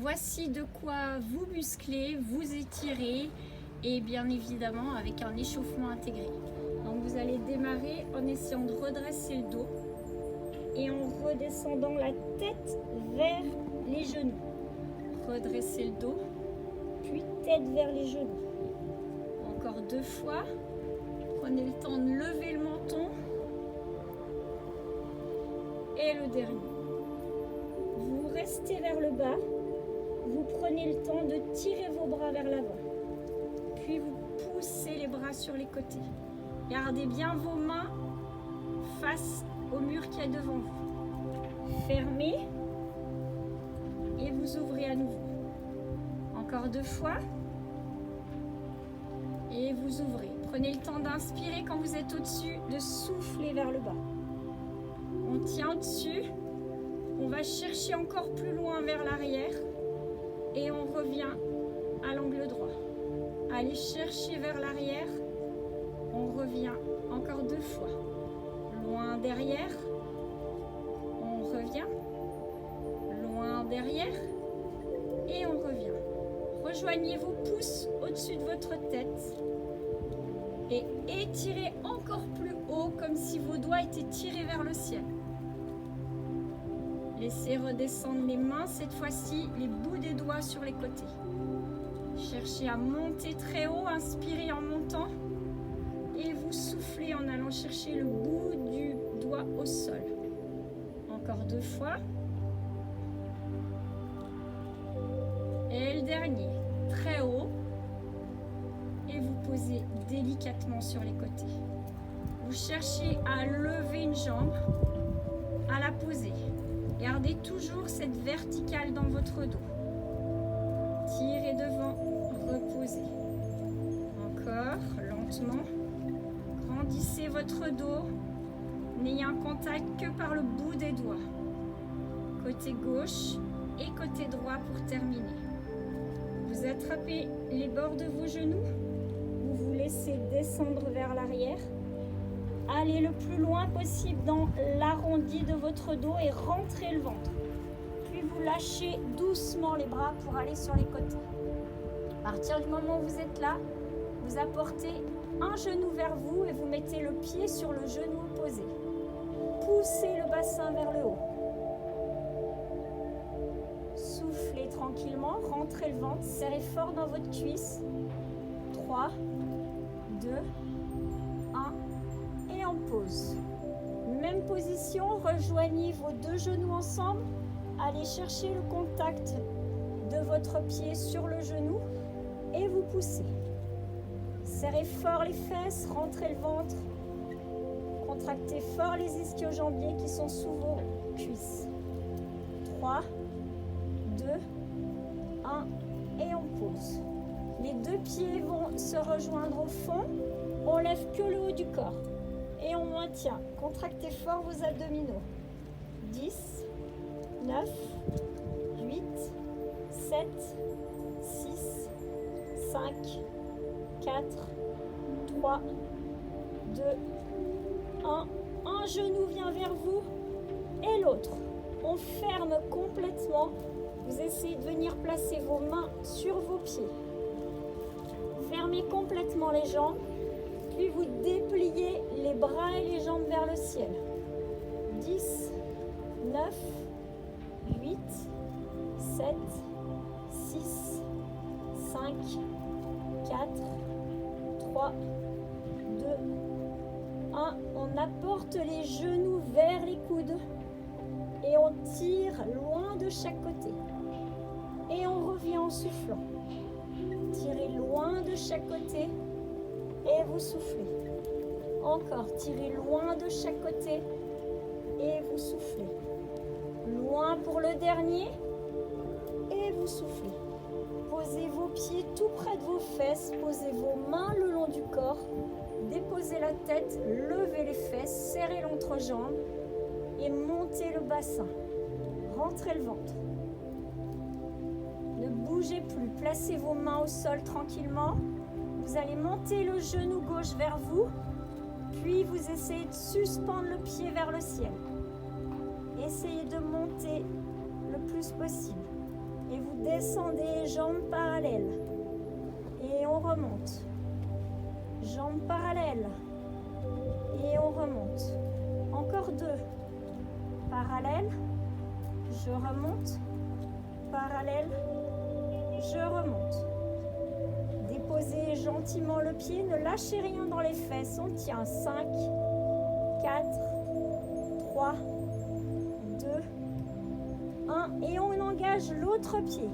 Voici de quoi vous muscler, vous étirer et bien évidemment avec un échauffement intégré. Donc vous allez démarrer en essayant de redresser le dos et en redescendant la tête vers les genoux. Redresser le dos, puis tête vers les genoux. Encore 2 fois. Prenez le temps de lever le menton. Et le dernier. Vous restez vers le bas. Vous prenez le temps de tirer vos bras vers l'avant. Puis vous poussez les bras sur les côtés. Gardez bien vos mains face au mur qui est devant vous. Fermez et vous ouvrez à nouveau. Encore 2 fois. Et vous ouvrez. Prenez le temps d'inspirer quand vous êtes au-dessus, de souffler vers le bas. On tient au-dessus. On va chercher encore plus loin vers l'arrière. Et on revient à l'angle droit. Allez chercher vers l'arrière. On revient encore 2 fois. Loin derrière. On revient. Loin derrière. Et on revient. Rejoignez vos pouces au-dessus de votre tête. Et étirez encore plus haut comme si vos doigts étaient tirés vers le ciel. Laissez redescendre les mains, cette fois-ci les bouts des doigts sur les côtés. Cherchez à monter très haut, inspirez en montant et vous soufflez en allant chercher le bout du doigt au sol. Encore 2 fois. Et le dernier, très haut. Et vous posez délicatement sur les côtés. Vous cherchez à lever une jambe, à la poser. Gardez toujours cette verticale dans votre dos. Tirez devant, reposez. Encore, lentement. Grandissez votre dos. N'ayez un contact que par le bout des doigts. Côté gauche et côté droit pour terminer. Vous attrapez les bords de vos genoux. Vous vous laissez descendre vers l'arrière. Allez le plus loin possible dans l'arrondi de votre dos et rentrez le ventre. Puis vous lâchez doucement les bras pour aller sur les côtés. À partir du moment où vous êtes là, vous apportez un genou vers vous et vous mettez le pied sur le genou opposé. Poussez le bassin vers le haut. Soufflez tranquillement, rentrez le ventre, serrez fort dans votre cuisse. 3, 2, 1. Et on pose. Même position, rejoignez vos 2 genoux ensemble. Allez chercher le contact de votre pied sur le genou et vous poussez. Serrez fort les fesses, rentrez le ventre. Contractez fort les ischio-jambiers qui sont sous vos cuisses. 3, 2, 1 et on pose. Les 2 pieds vont se rejoindre au fond. On lève que le haut du corps. Et on maintient. Contractez fort vos abdominaux. 10, 9, 8, 7, 6, 5, 4, 3, 2, 1. Un genou vient vers vous et l'autre. On ferme complètement. Vous essayez de venir placer vos mains sur vos pieds. Fermez complètement les jambes. Puis vous dépliez les bras et les jambes vers le ciel. 10, 9, 8, 7, 6, 5, 4, 3, 2, 1. On apporte les genoux vers les coudes et on tire loin de chaque côté. Et on revient en soufflant. Tirez loin de chaque côté. Et vous soufflez. Encore, tirez loin de chaque côté. Et vous soufflez. Loin pour le dernier. Et vous soufflez. Posez vos pieds tout près de vos fesses. Posez vos mains le long du corps. Déposez la tête. Levez les fesses. Serrez l'entrejambe. Et montez le bassin. Rentrez le ventre. Ne bougez plus. Placez vos mains au sol tranquillement. Vous allez monter le genou gauche vers vous, puis vous essayez de suspendre le pied vers le ciel. Essayez de monter le plus possible. Et vous descendez, jambes parallèles. Et on remonte. Jambes parallèles. Et on remonte. Encore 2. Parallèle. Je remonte. Parallèle. Je remonte. Déposez gentiment le pied. Ne lâchez rien dans les fesses. On tient. 5, 4, 3, 2, 1. Et on engage l'autre pied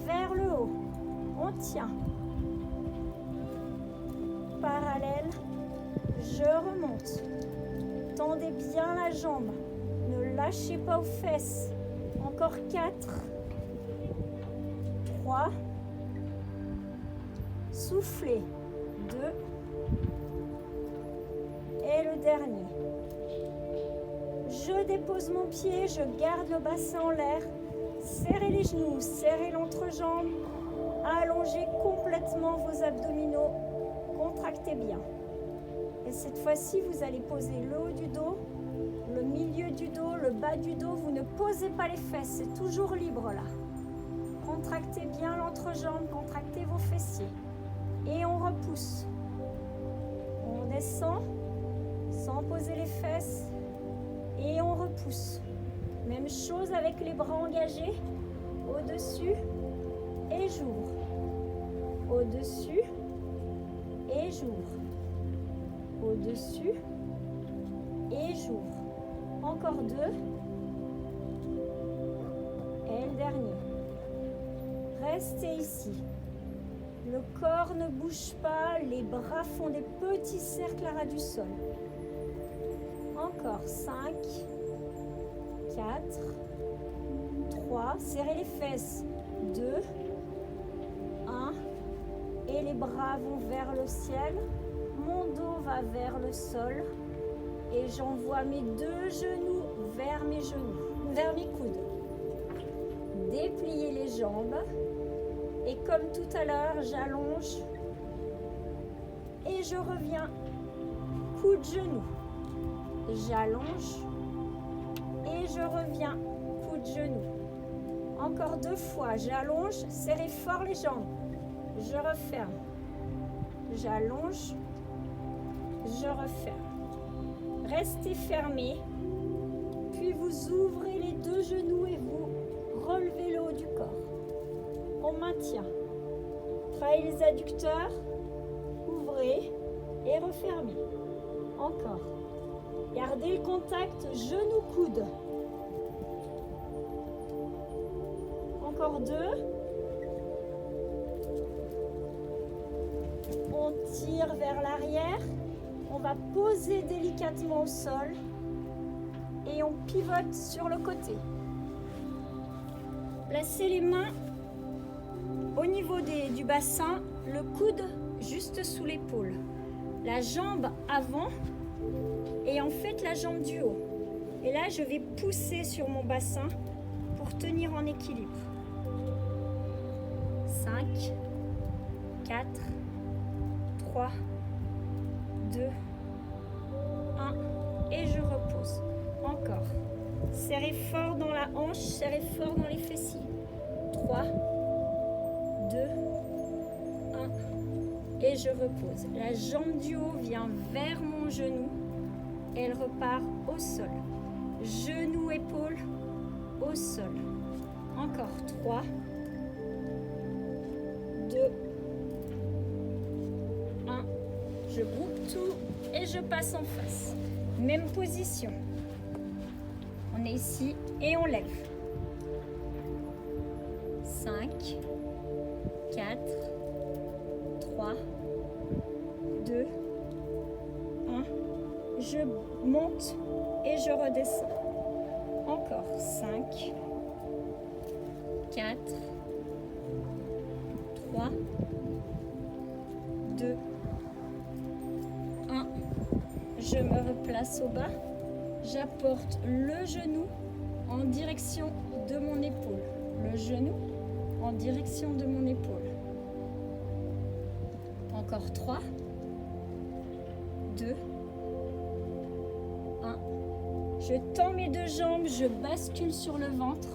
vers le haut. On tient. Parallèle. Je remonte. Tendez bien la jambe. Ne lâchez pas aux fesses. Encore 4, 3. Soufflez. 2. Et le dernier. Je dépose mon pied, je garde le bassin en l'air. Serrez les genoux, serrez l'entrejambe. Allongez complètement vos abdominaux. Contractez bien. Et cette fois-ci, vous allez poser le haut du dos, le milieu du dos, le bas du dos. Vous ne posez pas les fesses, c'est toujours libre là. Contractez bien l'entrejambe, contractez vos fessiers. Et on repousse. On descend sans poser les fesses. Et on repousse. Même chose avec les bras engagés. Au-dessus et j'ouvre. Au-dessus et j'ouvre. Au-dessus et j'ouvre. Encore 2. Et le dernier. Restez ici. Le corps ne bouge pas, les bras font des petits cercles à ras du sol. Encore 5, 4, 3, serrez les fesses. 2, 1, et les bras vont vers le ciel. Mon dos va vers le sol et j'envoie mes 2 genoux vers mes genoux, vers mes coudes. Dépliez les jambes et comme tout à l'heure, j'allonge et je reviens, coup de genou. J'allonge et je reviens, coup de genou. Encore 2 fois, j'allonge, serrez fort les jambes. Je referme. J'allonge, je referme. Restez fermés, puis vous ouvrez les 2 genoux et vous relevez le haut du corps. On maintient. Travaillez les adducteurs, ouvrez et refermez. Encore. Gardez le contact genou-coude. Encore 2. On tire vers l'arrière. On va poser délicatement au sol. Et on pivote sur le côté. Placez les mains au niveau du bassin, le coude juste sous l'épaule. La jambe avant et en fait la jambe du haut. Et là, je vais pousser sur mon bassin pour tenir en équilibre. 5, 4, 3, 2, 1 et je repose. Encore. Serrez fort dans la hanche, serrez fort dans les fessiers. 3, 2, 1 et je repose. La jambe du haut vient vers mon genou. Elle repart au sol. Genou, épaule, au sol. Encore 3, 2, 1. Je groupe tout et je passe en face. Même position. On est ici et on lève. 5, 4, 3, 2, 1. Je monte et je redescends. Encore 5, 4, 3, 2, 1. Je me replace au bas. J'apporte le genou en direction de mon épaule. Le genou en direction de mon épaule. Encore 3, 2, 1. Je tends mes 2 jambes, je bascule sur le ventre.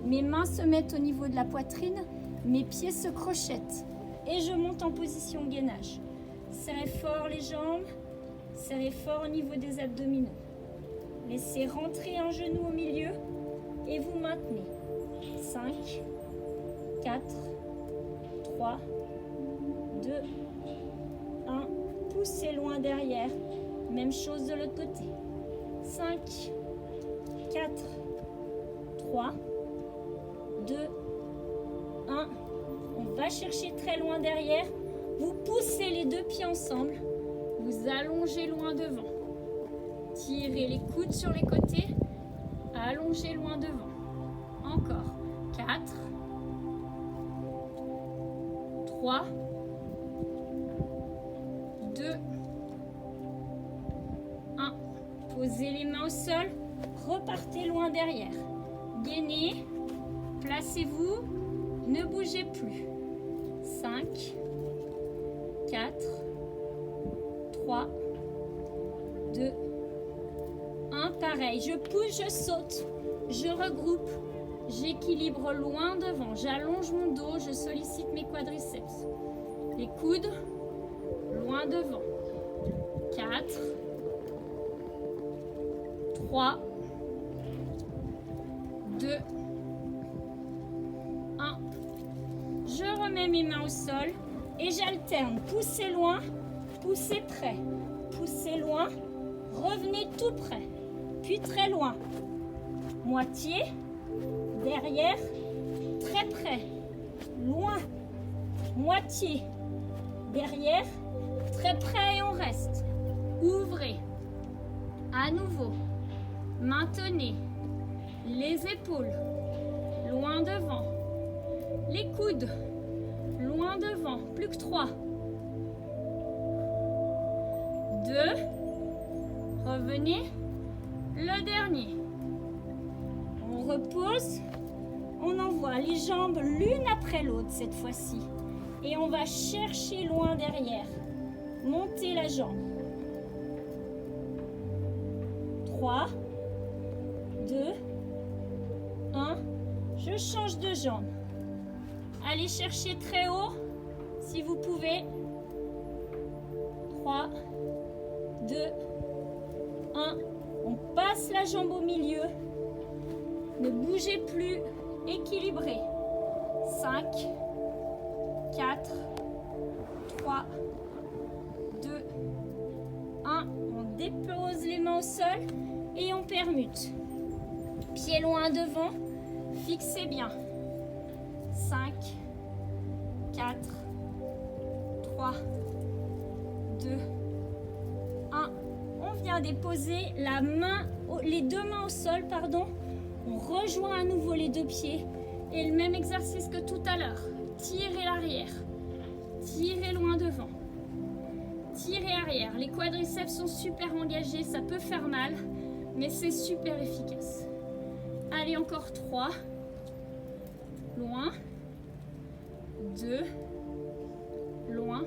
Mes mains se mettent au niveau de la poitrine, mes pieds se crochettent. Et je monte en position gainage. Serrez fort les jambes, serrez fort au niveau des abdominaux. Laissez rentrer un genou au milieu et vous maintenez. 5, 4, 3, 2, 1. Poussez loin derrière. Même chose de l'autre côté. 5, 4, 3, 2, 1. On va chercher très loin derrière. Vous poussez les deux pieds ensemble. Vous allongez loin devant. Tirez les coudes sur les côtés. Allongez loin devant. Encore. 4, 3, 2, 1. Posez les mains au sol. Repartez loin derrière. Gainez. Placez-vous. Ne bougez plus. 5, 4, 3, 2, 1. Pareil, je pousse, je saute, je regroupe, j'équilibre loin devant, j'allonge mon dos, je sollicite mes quadriceps. Les coudes, loin devant. 4, 3, 2, 1. Je remets mes mains au sol et j'alterne. Poussez loin, poussez près. Poussez loin, revenez tout près. Puis très loin. Moitié, derrière, très près. Loin, moitié, derrière, très près et on reste. Ouvrez. À nouveau. Maintenez les épaules loin devant. Les coudes loin devant. Plus que 3. 2. Revenez. Le dernier. On repose. On envoie les jambes l'une après l'autre cette fois-ci. Et on va chercher loin derrière. Montez la jambe. 3, 2, 1. Je change de jambe. Allez chercher très haut si vous pouvez. 3, 2, 1. On passe la jambe au milieu. Ne bougez plus. Équilibrez. 5, 4, 3, 2, 1. On dépose les mains au sol et on permute. Pieds loin devant. Fixez bien. 5, 4, 3, 2, 1. On vient déposer les deux mains au sol, pardon. On rejoint à nouveau les deux pieds. Et le même exercice que tout à l'heure. Tirez l'arrière. Tirez loin devant. Tirez arrière. Les quadriceps sont super engagés. Ça peut faire mal, mais c'est super efficace. Allez, encore 3. Loin. 2. Loin.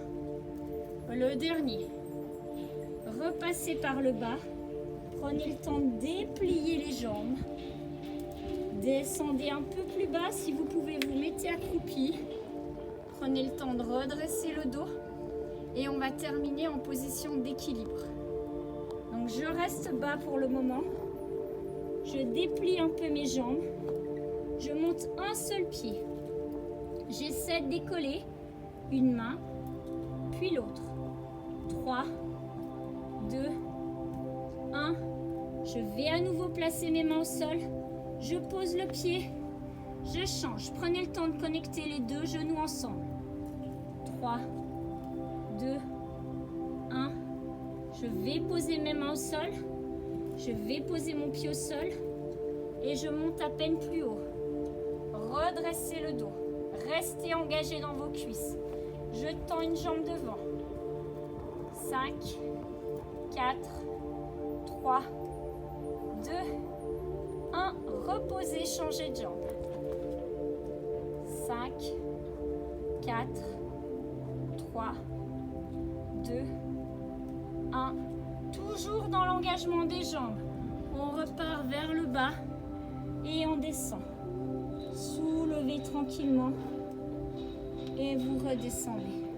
Le dernier. Repassez par le bas. Prenez le temps de déplier les jambes. Descendez un peu plus bas. Si vous pouvez, vous mettez accroupi. Prenez le temps de redresser le dos. Et on va terminer en position d'équilibre. Donc je reste bas pour le moment. Je déplie un peu mes jambes. Je monte un seul pied. J'essaie de décoller une main, puis l'autre. 3, 2, 1. Je vais à nouveau placer mes mains au sol. Je pose le pied. Je change. Prenez le temps de connecter les deux genoux ensemble. 3, 2, 1. Je vais poser mes mains au sol. Je vais poser mon pied au sol. Et je monte à peine plus haut. Redressez le dos. Restez engagé dans vos cuisses. Je tends une jambe devant. 5, 4, 3, 2, 1. Reposez, changez de jambe. 5, 4, 3, 2, 1. Toujours dans l'engagement des jambes. On repart vers le bas et on descend. Soulevez tranquillement et vous redescendez.